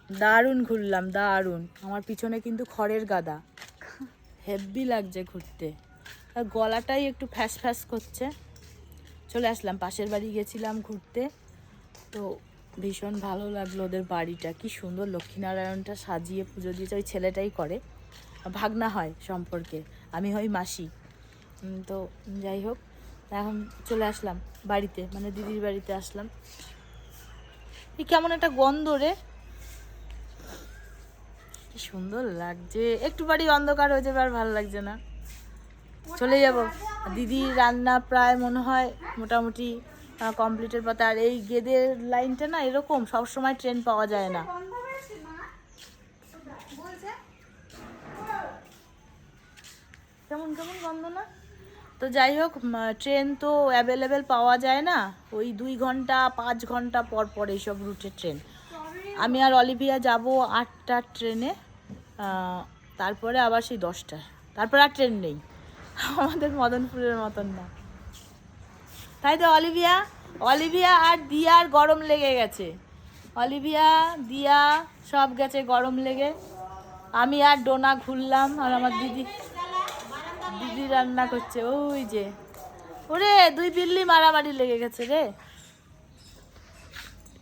দারুণ ঘুরলাম, দারুণ। আমার পিছনে কিন্তু খড়ের গাদা, হেভি লাগছে ঘুরতে। আর গলাটাই একটু ফ্যাস ফ্যাস করছে। চলে আসলাম, পাশের বাড়ি গেছিলাম ঘুরতে, তো ভীষণ ভালো লাগলো। ওদের বাড়িটা কি সুন্দর, লক্ষ্মীনারায়ণটা সাজিয়ে পুজো দিয়েছে। ওই ছেলেটাই করে, ভাগনা হয় সম্পর্কে, আমি হই মাসি। তো যাই হোক, এখন চলে আসলাম বাড়িতে, মানে দিদির বাড়িতে আসলাম। এই কেমন একটা গন্ধ রে, কি সুন্দর লাগছে। একটু বাড়ি অন্ধকার হয়ে যাবে, আর ভালো লাগছে না। চলে যাব, দিদির রান্না প্রায় মনে হয় মোটামুটি কমপ্লিটের পথে। আর এই গেদের লাইনটা না এরকম, সবসময় ট্রেন পাওয়া যায় না। কেমন কেমন গন্ধ না? তো যাই হোক, ট্রেন তো অ্যাভেলেবেল পাওয়া যায় না, ওই 2 ঘন্টা 5 ঘন্টা পর পর এইসব রুটে ট্রেন। আমি আর অলিভিয়া যাব 8টার ট্রেনে, তারপরে আবার সেই 10টায়, তারপর আর ট্রেন নেই। আমাদের মদনপুরের মতন না, তাই তো? অলিভিয়া, অলিভিয়া আর দিয়ার গরম লেগে গেছে। অলিভিয়া, দিয়া সব গেছে গরম লেগে। আমি আর ডোনা ঘুরলাম, আর আমার দিদি দিদি রান্না করছে। ওই যে, ওরে 2 বিল্লি মারামারি লেগে গেছে রে।